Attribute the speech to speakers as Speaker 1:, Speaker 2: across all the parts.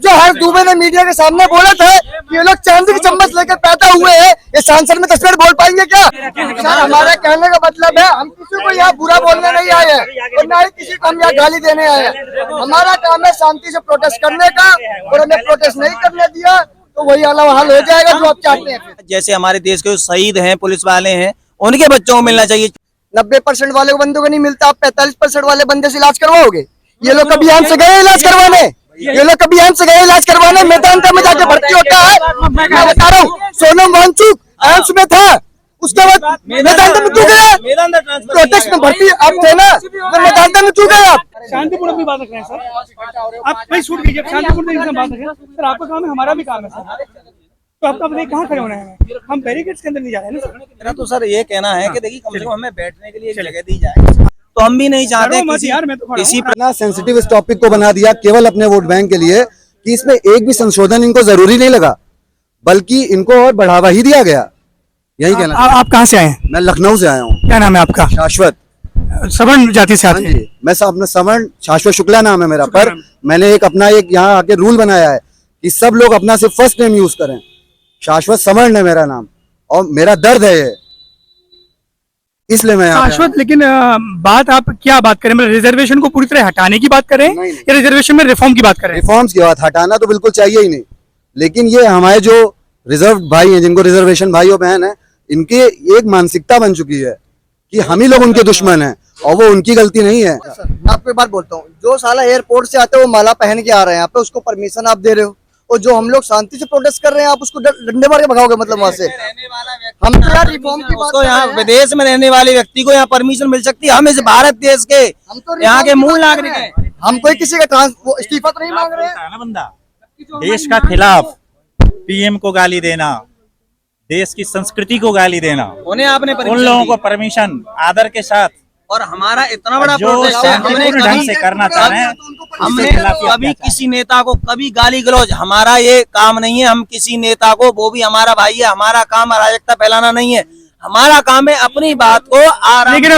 Speaker 1: जो हर्ष दुबे ने मीडिया के सामने बोला था कि ये लोग चांदी की चम्मच लेकर पैदा हुए हैं, ये सांसद में 10 मिनट बोल पाएंगे क्या? सर हमारे कहने का मतलब है हम किसी को यहाँ बुरा बोलने नहीं आए हैं और ना ही किसी को हम यहाँ गाली देने आए हैं। हमारा काम है शांति से प्रोटेस्ट करने का, और हमें प्रोटेस्ट नहीं करने दिया तो वही हाल हो जाएगा जो आप चाहते हैं।
Speaker 2: जैसे हमारे देश के शहीद हैं, पुलिस वाले हैं, उनके बच्चों को मिलना चाहिए।
Speaker 1: 90% वाले बंदों को नहीं मिलता, आप 45% वाले बंदे से इलाज करवाओगे? ये लोग कभी यहाँ से गए इलाज करवाने? ये लोग कभी यहाँ से गए इलाज करवाने? मेदांता में जाके भर्ती होता है। मैं बता रहा हूँ, सोनम वांगचुक एम्स में था, उसके बाद मेदांता में क्यों गया? प्रोटेस्ट में भर्ती आप थे ना, तो मेदांता में क्यों गए आप?
Speaker 3: शांतिपूर्ण अपनी बात रख रहे हैं सर, आप भाई छूट कीजिए, शांतिपूर्ण बात रखें सर। आपका काम है, हमारा भी काम है सर। तो आप बताइए कहाँ खड़े होना है? हम बैरिकेड्स के अंदर नहीं जा रहे हैं ना सर।
Speaker 2: मेरा तो सर ये कहना है कि देखिए कम से कम हमें बैठने के लिए एक जगह दी जाए, तो हम भी नहीं चाहते किसी
Speaker 4: इतना सेंसिटिव इस टॉपिक को बना दिया केवल अपने वोट बैंक के लिए कि इसमें एक भी संशोधन इनको जरूरी नहीं लगा, बल्कि इनको और बढ़ावा ही दिया गया। यही कहना।
Speaker 3: आप कहाँ से आए हैं?
Speaker 4: मैं लखनऊ से आया हूँ।
Speaker 3: क्या नाम है आपका?
Speaker 4: शाश्वत।
Speaker 3: सवर्ण जाति से आते हैं?
Speaker 4: मैं अपना सवर्ण शाश्वत शुक्ला नाम है मेरा, पर मैंने एक अपना एक यहाँ आके रूल बनाया है कि सब लोग अपना सिर्फ फर्स्ट नेम यूज करें। शाश्वत सवर्ण है मेरा नाम और मेरा दर्द है ये, इसलिए मैं
Speaker 3: शाश्वत। लेकिन बात आप क्या बात करें, मतलब रिजर्वेशन को पूरी तरह हटाने की बात करें या रिजर्वेशन में रिफॉर्म की बात करें?
Speaker 4: रिफॉर्म्स की बात, हटाना तो बिल्कुल चाहिए ही नहीं, लेकिन ये हमारे जो रिजर्व भाई हैं, जिनको रिजर्वेशन भाई और बहन है, इनकी एक मानसिकता बन चुकी है कि हम ही लोग उनके दुश्मन हैं और वो उनकी गलती नहीं है।
Speaker 1: मैं आपको एक बात बोलता हूँ, जो साला एयरपोर्ट से आते हैं वो माला पहन के आ रहे हैं यहाँ पे, उसको परमिशन आप दे रहे हो, और जो हम लोग शांति से प्रोटेस्ट कर रहे हैं आप उसको डंडे मार के भगाओगे? मतलब वहाँ से हम तो यार रिफॉर्म की बात,
Speaker 2: यहाँ विदेश में रहने वाले व्यक्ति को यहाँ परमिशन मिल सकती है, हम इस भारत देश के यहाँ के मूल नागरिक हैं।
Speaker 1: हम कोई किसी का इस्तीफा तो नहीं मांग रहे हैं।
Speaker 5: बंदा देश का खिलाफ पीएम को गाली देना, देश की संस्कृति को गाली देना,
Speaker 2: उन्हें आपने
Speaker 5: उन लोगों को परमिशन आदर के साथ,
Speaker 2: और हमारा इतना बड़ा
Speaker 5: जो
Speaker 2: प्रोटेस्ट है, हमने
Speaker 5: ढंग से करना चाह रहे हैं,
Speaker 2: हमने कभी किसी नेता को कभी गाली गलौज, हमारा ये काम नहीं है। हम किसी नेता को, वो भी हमारा भाई है, हमारा काम अराजकता फैलाना नहीं है, हमारा काम है अपनी बात को आराम।
Speaker 3: लेकिन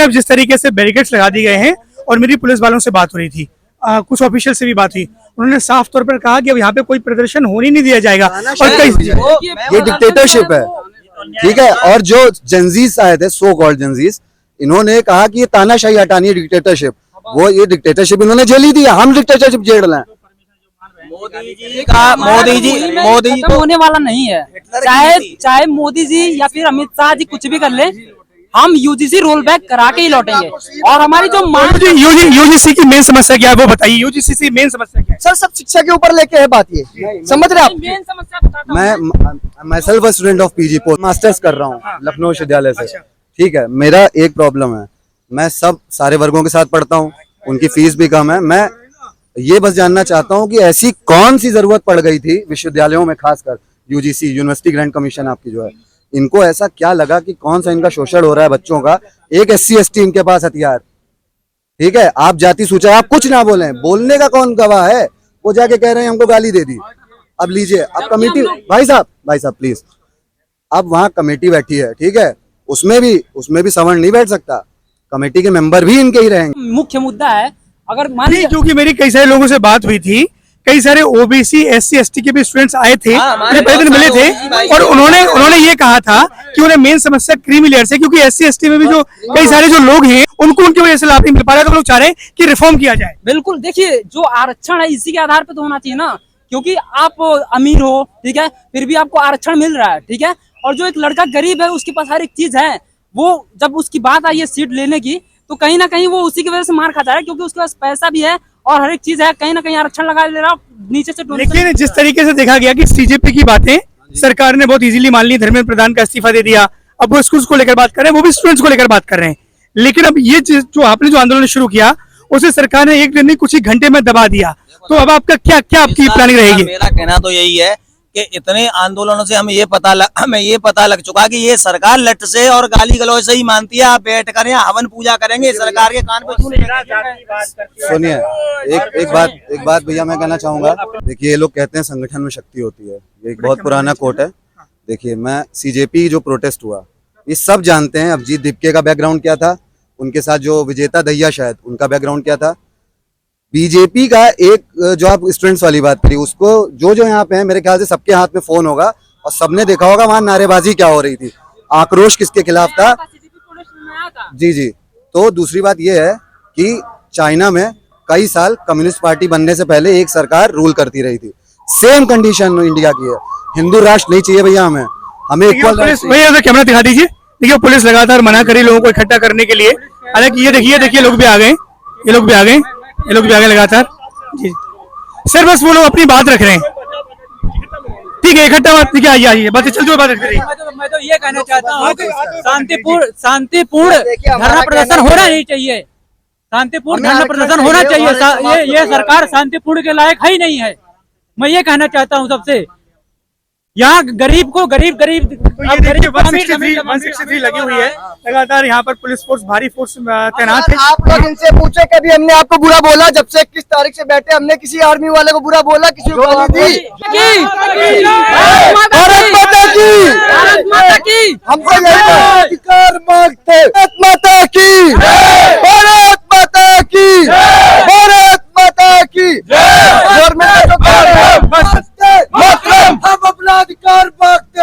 Speaker 3: अब जिस तरीके से बैरिकेड्स लगा दिए गए हैं, और मेरी पुलिस वालों से बात हो रही थी, कुछ ऑफिशियल से भी बात हुई, उन्होंने साफ तौर पर कहा कि अब यहाँ पे कोई प्रदर्शन होने नहीं दिया जाएगा। और
Speaker 4: ये डिक्टेटरशिप है, ठीक है। और जो जेंजीज आए थे, सो कॉल्ड जेंजीज, इन्होंने कहा कि ये तानाशाही हटानी है, डिक्टेटरशिप, वो ये डिक्टेटरशिप इन्होंने झेली दी, हम डिक्टेटरशिप झेल रहे हैं।
Speaker 2: मोदी जी
Speaker 6: तो होने वाला नहीं है, चाहे मोदी जी या फिर अमित शाह जी कुछ भी कर ले, हम यूजीसी रोल बैक करा के ही लौटेंगे। और हमारी जो
Speaker 3: यूजीसी की मेन समस्या क्या है वो बताइए? यूजीसी की मेन समस्या क्या है?
Speaker 1: सर सब शिक्षा के ऊपर लेके है बात, ये समझ रहे आप?
Speaker 6: मेन समस्या बताता
Speaker 4: मैं self student of PG post masters कर रहा हूँ लखनऊ विश्वविद्यालय से, ठीक है। मेरा एक प्रॉब्लम है, मैं सारे वर्गों के साथ पढ़ता हूँ, उनकी फीस भी कम है। मैं ये बस जानना चाहता हूँ कि ऐसी कौन सी जरूरत पड़ गई थी विश्वविद्यालयों में, खासकर यूजीसी यूनिवर्सिटी ग्रांट कमीशन आपकी जो है, इनको ऐसा क्या लगा कि कौन सा इनका शोषण हो रहा है बच्चों का? एक SC/ST इनके पास हथियार, ठीक है। आप जाति सूचक, आप कुछ ना बोलें, बोलने का कौन गवाह है? वो जाके कह रहे हैं हमको गाली दे दी। अब लीजिए, अब कमेटी, भाई साहब प्लीज, अब वहाँ कमेटी बैठी है, ठीक है, उसमें भी सवर्ण नहीं बैठ सकता, कमेटी के मेंबर भी इनके ही रहेंगे।
Speaker 6: मुख्य मुद्दा है, अगर मान लीजिए,
Speaker 3: क्योंकि मेरी कई सारे लोगों से बात हुई थी, कई सारे OBC SC/ST के भी स्टूडेंट्स आए थे, पहले दिन मिले थे, और उन्होंने ये कहा था कि उन्हें मेन समस्या क्रीमी लेयर से, क्योंकि SC/ST में भी जो कई सारे जो लोग हैं उनको उनकी वजह से लाभ नहीं मिल पा रहा है, तो लोग चाह रहे हैं कि रिफॉर्म किया जाए।
Speaker 6: बिल्कुल, देखिए जो आरक्षण है इसी के आधार पे तो होना चाहिए ना, क्योंकि आप अमीर हो, ठीक है, फिर भी आपको आरक्षण मिल रहा है, ठीक है, और जो एक लड़का गरीब है उसके पास हर एक चीज है, वो जब उसकी बात आई है सीट लेने की, तो कहीं ना कहीं वो उसी की वजह से मार खाता है, क्योंकि उसके पास पैसा भी है और हर एक चीज है, कहीं ना कहीं आरक्षण लगा ले रहा नीचे से।
Speaker 3: लेकिन जिस तरीके से देखा गया कि CJP की बातें सरकार ने बहुत इजीली मान ली, धर्मेंद्र प्रधान का इस्तीफा दे दिया, अब वो स्कूल्स को लेकर बात कर रहे हैं, वो भी स्टूडेंट्स को लेकर बात कर रहे हैं। लेकिन अब ये जो आपने जो आंदोलन शुरू किया, उसे सरकार ने एक दिन नहीं कुछ ही घंटे में दबा दिया, तो अब आपका क्या आपकी प्लानिंग रहेगी?
Speaker 2: मेरा कहना तो यही है कि इतने आंदोलनों से हमें ये पता लग चुका कि ये सरकार लट से और गाली गलौज से ही मानती है। आप बैठ कर यहाँ हवन पूजा करेंगे, सरकार के कान पे
Speaker 4: सुनिए, एक बात भैया मैं कहना चाहूंगा। देखिए, ये लोग कहते हैं संगठन में शक्ति होती है, ये एक बहुत पुराना कोट है। देखिए, मैं CJP जो प्रोटेस्ट हुआ, ये सब जानते हैं। अभिजीत दीपके का बैकग्राउंड क्या था, उनके साथ जो विजेता दहिया शायद, उनका बैकग्राउंड क्या था, बीजेपी का एक जो आप स्टूडेंट्स वाली बात करी, उसको जो जो यहाँ पे है मेरे ख्याल से सबके हाथ में फोन होगा और सबने देखा होगा वहां नारेबाजी क्या हो रही थी, आक्रोश किसके खिलाफ था। जी जी। तो दूसरी बात ये है कि चाइना में कई साल कम्युनिस्ट पार्टी बनने से पहले एक सरकार रूल करती रही थी, सेम कंडीशन इंडिया की है। हिंदू राष्ट्र नहीं चाहिए भैया, हमें इक्वल राष्ट्र।
Speaker 3: भैया कैमरा दिखा दीजिए। देखिए पुलिस लगातार मना करी लोगों को इकट्ठा करने के लिए। हालांकि ये देखिए लोग भी आ गए, ये लोग भी आ गए लगातार। जी सर, बस वो लोग अपनी बात रख रहे हैं। ठीक है, इकट्ठा बात ठीक है, आइए बातें चलती हुई बात रख रही है।
Speaker 6: मैं तो ये कहना चाहता हूँ कि शांतिपूर्ण धरना प्रदर्शन होना नहीं चाहिए, शांतिपूर्ण धरना प्रदर्शन होना चाहिए। ये सरकार शांतिपूर्ण के लायक है ही नहीं है। मैं ये कहना चाहता हूँ सबसे, यहाँ गरीब को गरीब
Speaker 3: तो ये देखिए 163 लगी हुई है लगातार। यहाँ पर पुलिस फोर्स, भारी फोर्स तैनात है।
Speaker 1: आप लोग इनसे पूछे कभी हमने आपको बुरा बोला? जब से 21 तारीख से बैठे हमने किसी आर्मी वाले को बुरा बोला, किसी को गाली दी? भारत माता की, हमको अधिकार मांगते। भारत माता की, भारत माता की, भारत माता की। गवर्नमेंट हम अपना अधिकार मांगते,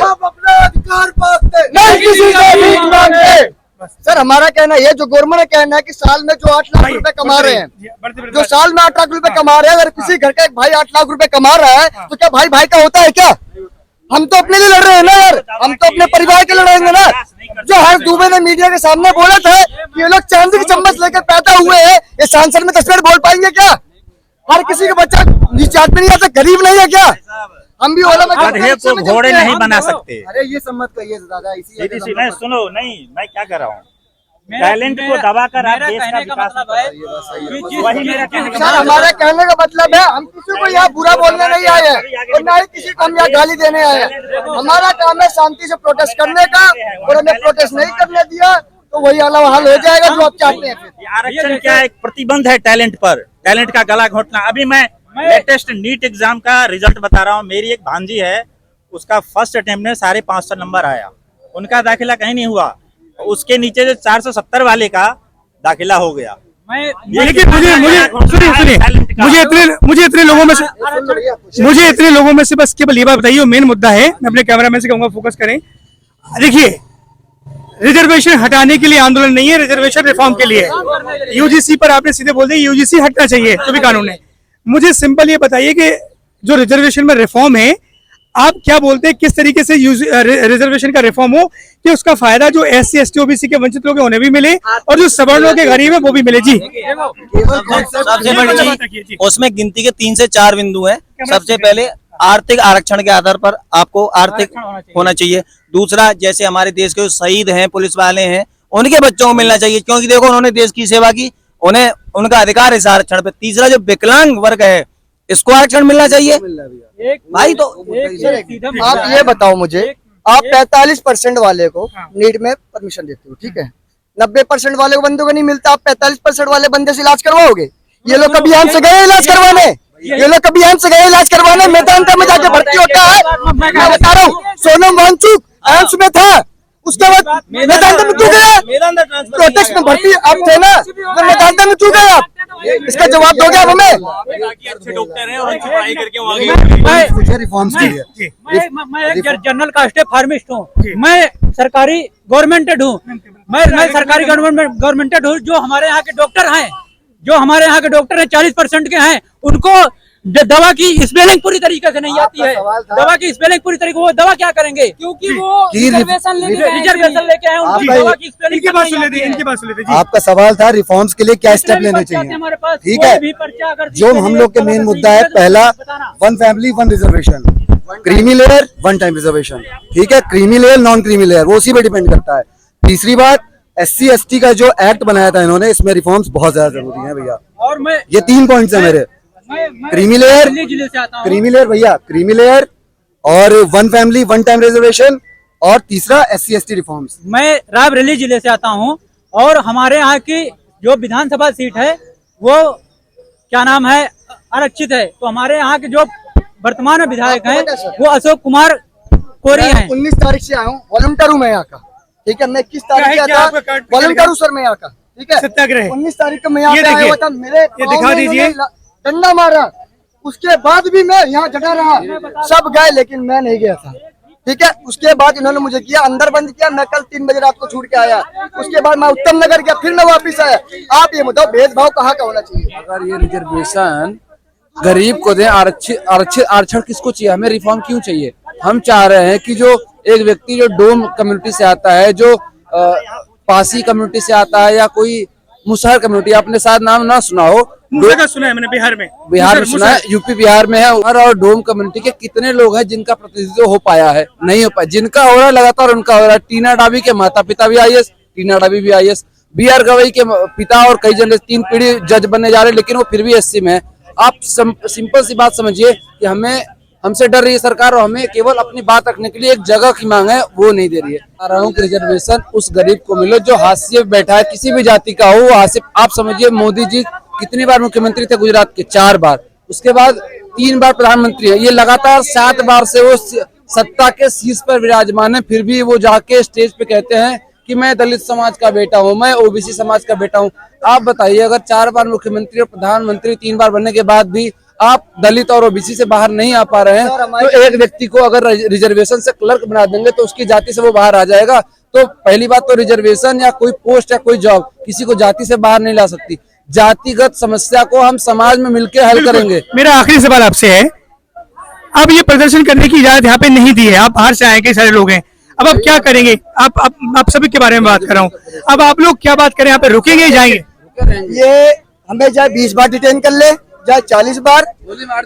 Speaker 1: हम अपना अधिकार मांगते, नहीं किसी से भीख मांगते। सर हमारा कहना ये, जो गवर्नमेंट का कहना है कि साल में जो 8 लाख रुपए कमा रहे हैं, जो साल में 8 लाख रुपए कमा रहे हैं, अगर किसी घर का एक भाई 8 लाख रुपए कमा रहा है तो क्या भाई भाई का होता है क्या? हम तो अपने लिए लड़ रहे हैं ना यार, हम तो अपने परिवार के लड़ेंगे ना। जो हर दुबे ने मीडिया के सामने बोला था कि ये लोग चांदी की चम्मच लेकर पैदा हुए हैं, ये सांसद में 10 मिनट बोल पाएंगे क्या? हर किसी का बच्चा नीचे हाथ में नहीं आता, गरीब नहीं है क्या? हम भी ओला में
Speaker 5: गधे को घोड़े नहीं बना सकते।
Speaker 1: अरे ये सम्मत कहिए दादा,
Speaker 5: नहीं सुनो, नहीं मैं क्या कर रहा हूँ, टैलेंट को दबाकर आप देश का विकास वही मेरा कहने का
Speaker 1: सर हमारे कहने का मतलब है, हम किसी को यहाँ बुरा बोलने नहीं आए हैं और ना ही किसी को हम यहाँ गाली देने आए हैं। हमारा काम है शांति से प्रोटेस्ट करने का, और हमें प्रोटेस्ट नहीं करने दिया तो वही हाल हो जाएगा जो आप चाहते हैं।
Speaker 5: ये आरक्षण क्या एक प्रतिबंध है टैलेंट पर, टैलेंट का गला घोटना। अभी मैं लेटेस्ट नीट एग्जाम का रिजल्ट बता रहा हूँ। मेरी एक भांजी है, उसका फर्स्ट अटेम्प्ट में 550 नंबर आया, उनका दाखिला कहीं नहीं हुआ, उसके नीचे जो 470 वाले का दाखिला हो गया।
Speaker 3: लेकिन मुझे इतने लोगों में से बस केवल ये बात बताइए, मेन मुद्दा है। मैं अपने कैमरामैन से कहूंगा फोकस करें। देखिए, रिजर्वेशन हटाने के लिए आंदोलन नहीं है, रिजर्वेशन रिफॉर्म के लिए है। यूजीसी पर आपने सीधे बोल दिया यूजीसी हटना चाहिए, जो भी कानून है। मुझे सिंपल ये बताइए कि जो रिजर्वेशन में रिफॉर्म है, आप क्या बोलते हैं, किस तरीके से रिजर्वेशन का रिफॉर्म हो कि उसका फायदा जो SC ST OBC के वंचित लोग हैं उन्हें भी मिले और जो सवर्णों के गरीब है वो भी मिले। जी
Speaker 2: सबसे बड़ी चीज उसमें गिनती के 3 से 4 बिंदु हैं। सबसे पहले आर्थिक आरक्षण के आधार पर आपको आर्थिक होना चाहिए। दूसरा, जैसे हमारे देश के शहीद हैं, पुलिस वाले हैं, उनके बच्चों को मिलना चाहिए, क्योंकि देखो उन्होंने देश की सेवा की, उन्हें उनका अधिकार है इस आरक्षण पे। तीसरा, जो विकलांग वर्ग है इसको आरक्षण मिलना चाहिए भाई। तो
Speaker 1: आप ये बताओ मुझे, आप 45% वाले को नीट में परमिशन देते हो, ठीक है, 90% वाले को बंदों को नहीं मिलता, आप 45% वाले बंदे से इलाज करवाओगे? ये लोग कभी हमसे गए इलाज करवाने? ये लोग कभी हमसे गए इलाज करवाने? मेदांता में जाके भर्ती होता है। मैं बता रहा हूँ, सोनम वांगचुक एम्स में था, उसके बाद मेदांता में क्यों गया? प्रोटेस्ट में भर्ती आप थे ना, तो मेदांता में क्यों गए आप? इसका जवाब दोगे आप हमें?
Speaker 2: अच्छे डॉक्टर हैं और अच्छी पढ़ाई करके वहाँ
Speaker 6: मैं एक जनरल कास्टेड फार्मिस्ट हूँ, मैं सरकारी गवर्नमेंटेड हूँ, मैं सरकारी गवर्नमेंटेड हूँ। जो हमारे यहाँ के डॉक्टर हैं, 40% के हैं, उनको दवा की स्पेलिंग पूरी तरीके से नहीं आती है। दवा की स्पेलिंग पूरी तरीके, वो दवा क्या करेंगे? क्योंकि वो रिजर्वेशन लेके आए, उनकी दवा की स्पेलिंग
Speaker 3: इनकी बात सुन लेते।
Speaker 4: आपका सवाल था रिफॉर्म्स के लिए क्या स्टेप लेने चाहिए,
Speaker 6: हमारे पास
Speaker 4: ठीक है। जो हम लोग के मेन मुद्दा है, पहला 1 family 1 reservation, creamy layer 1 time reservation, ठीक है। Creamy layer, non creamy layer, वो उसी पे डिपेंड करता है। तीसरी बात, SC ST का जो एक्ट बनाया था इन्होंने, इसमें रिफॉर्म्स बहुत ज्यादा जरूरी है भैया।
Speaker 6: और मैं
Speaker 4: ये 3 पॉइंट्स है मेरे। क्रीमी लेयर, क्रीमी लेयर भैया, क्रीमी लेयर और 1 फैमिली 1 टाइम रिजर्वेशन, और तीसरा SC ST रिफॉर्म्स।
Speaker 6: मैं रायबरेली जिले से आता हूं, और हमारे यहाँ की जो विधानसभा सीट है वो क्या नाम है, आरक्षित है। तो हमारे यहाँ के जो वर्तमान में विधायक हैं वो अशोक कुमार कोरी हैं।
Speaker 1: 19 तारीख से आया हूँ, वॉलंटियर हूँ मैं यहाँ का, ठीक है। मैं 21 तारीख से आता, वॉलंटियर हूँ सर मैं यहाँ का, ठीक है,
Speaker 3: सत्याग्रह
Speaker 1: 19 तारीख को मैं यहाँ
Speaker 3: ये
Speaker 1: पे आया
Speaker 3: देखिए,
Speaker 1: हुआ था, मेरे
Speaker 3: ये दिखा
Speaker 1: पाँव में
Speaker 3: दीजिए।
Speaker 1: इन्होंने डंडा मारा, उसके बाद भी मैं यहाँ डटा रहा, सब गए लेकिन मैं नहीं गया था। ठीक है, उसके बाद इन्होंने मुझे किया, अंदर बंद किया, मैं कल 3 बजे रात को छूट के आया, उसके बाद मैं उत्तम नगर गया, फिर मैं वापिस आया। आप ये बताओ भेदभाव कहाँ का होना चाहिए?
Speaker 7: अगर ये रिजर्वेशन गरीब को दें, आरक्षण किसको चाहिए? हमें रिफॉर्म क्यों चाहिए? हम चाह रहे हैं कि जो एक व्यक्ति जो डोम कम्युनिटी से आता है, जो पासी कम्युनिटी से आता है, या कोई मुसहर कम्युनिटी, आपने शायद नाम ना सुना हो,
Speaker 3: मुसहर का सुना है मैंने, बिहार में
Speaker 7: सुना है, यूपी बिहार में है। और डोम कम्युनिटी के कितने लोग हैं जिनका प्रतिनिधित्व हो पाया है? नहीं हो पाया। जिनका हो रहा है लगातार उनका हो रहा है। टीना डाबी के माता पिता भी IAS, टीना डाबी भी IAS, BR गवई के पिता और कई जन 3 पीढ़ी जज बनने जा रहे हैं, लेकिन वो फिर भी SC में है। आप सिंपल सी बात समझिए कि हमसे डर रही है सरकार, और हमें केवल अपनी बात रखने के लिए एक जगह की मांग है, वो नहीं दे रही है। आ रहा हूँ कि रिजर्वेशन उस गरीब को मिले जो हाशिए पे बैठा है, किसी भी जाति का हो। आप समझिए, मोदी जी कितनी बार मुख्यमंत्री थे गुजरात के? 4 बार। उसके बाद 3 बार प्रधानमंत्री है। ये लगातार 7 बार से वो सत्ता के शीर्ष पर विराजमान है, फिर भी वो जाके स्टेज पे कहते हैं कि मैं दलित समाज का बेटा हूँ, मैं OBC समाज का बेटा हूँ। आप बताइए, अगर 4 बार मुख्यमंत्री और प्रधानमंत्री 3 बार बनने के बाद भी आप दलित और OBC से बाहर नहीं आ पा रहे हैं, तो एक व्यक्ति को अगर रिजर्वेशन से क्लर्क बना देंगे तो उसकी जाति से वो बाहर आ जाएगा। तो पहली बात तो रिजर्वेशन या कोई पोस्ट या कोई जॉब किसी को जाति से बाहर नहीं ला सकती। जातिगत समस्या को हम समाज में मिलकर हल करेंगे।
Speaker 3: मेरा आखिरी सवाल आपसे है, अब ये प्रदर्शन करने की इजाजत यहाँ पे नहीं दी है, आप बाहर से आए, कई सारे लोग हैं, अब आप क्या करेंगे? आप सभी के बारे में बात कर रहा हूँ, अब आप लोग क्या बात करें? यहाँ पे रुकेंगे, जाएंगे?
Speaker 1: ये हमें चाहे 20 बार डिटेन कर ले, चाहे 40 बार।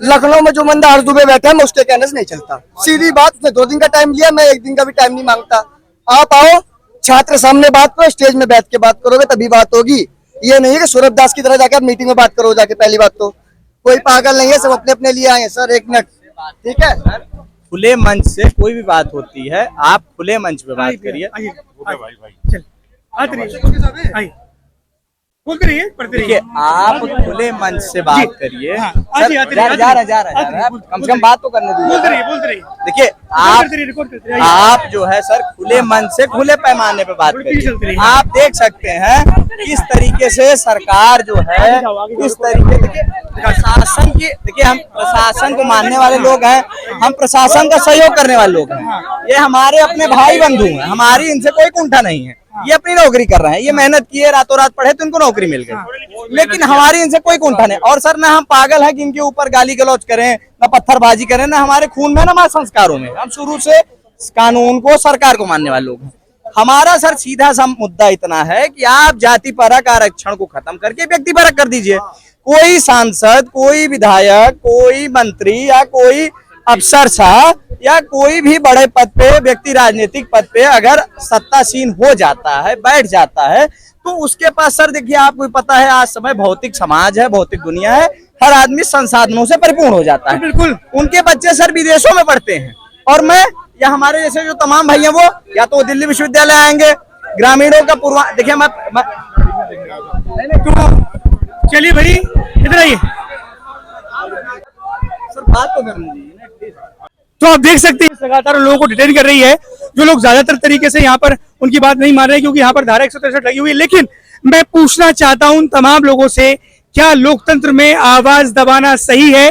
Speaker 1: लखनऊ में जो बंदा हर सुबह बैठा है, मैं उसके कहने से नहीं चलता। सीधी बात, उसने 2 दिन का टाइम लिया, मैं 1 दिन का भी टाइम नहीं मांगता। आप आओ, छात्र सामने बात करो, स्टेज में बैठ के बात करोगे तभी बात होगी। ये नहीं है कि सूरज दास की तरह जाके आप मीटिंग में बात करो जाके। पहली बात तो कोई पागल नहीं है, सब अपने अपने लिए आए हैं। सर 1 मिनट, ठीक है?
Speaker 2: खुले मंच से कोई भी बात होती है, आप खुले मंच पे बात करिए। देखिए, आप खुले मंच से बात करिए। जा रहा कम से कम बात तो करने दीजिए। देखिए, आप जो है सर खुले मंच से खुले पैमाने पे बात करिए। आप देख सकते हैं किस तरीके से सरकार जो है, इस तरीके, देखिए प्रशासन की, देखिए हम प्रशासन को मानने वाले लोग हैं, हम प्रशासन का सहयोग करने वाले लोग हैं। ये हमारे अपने भाई बंधु हैं, हमारी इनसे कोई कुंठा नहीं है। ये अपनी नौकरी कर रहे हैं, ये मेहनत किए, रातों रात पढ़े तो इनको नौकरी मिल गई, लेकिन हमारी इनसे कोई कुंठा नहीं। और सर, ना हम पागल हैं कि इनके ऊपर गाली गलौज करें, ना पत्थरबाजी करें, ना हमारे खून में, ना हमारे संस्कारों में। हम शुरू से कानून को, सरकार को मानने वाले लोग हैं। हमारा सर सीधा सा मुद्दा इतना है कि आप जाति परक आरक्षण को खत्म करके व्यक्ति परक कर दीजिए। कोई सांसद, कोई विधायक, कोई मंत्री या कोई अफसरशाह या कोई भी बड़े पद पे व्यक्ति, राजनीतिक पद पे अगर सत्तासीन हो जाता है, बैठ जाता है, तो उसके पास सर देखिए, आपको पता है आज समय भौतिक समाज है, भौतिक दुनिया है, हर आदमी संसाधनों से परिपूर्ण हो जाता है। बिल्कुल, उनके बच्चे सर विदेशों में पढ़ते हैं, और मैं या हमारे जैसे जो तमाम भाई हैं, वो या तो दिल्ली विश्वविद्यालय आएंगे, ग्रामीणों का देखिए
Speaker 3: चलिए भाई, इधर आइए।
Speaker 2: सर बात तो करनी चाहिए।
Speaker 3: तो आप देख सकते हैं लगातार लोगों को डिटेन कर रही है, जो लोग ज्यादातर तरीके से यहाँ पर उनकी बात नहीं मान रहे हैं, क्योंकि यहाँ पर धारा 163 लगी हुई है। लेकिन मैं पूछना चाहता हूं तमाम लोगों से, क्या लोकतंत्र में आवाज दबाना सही है?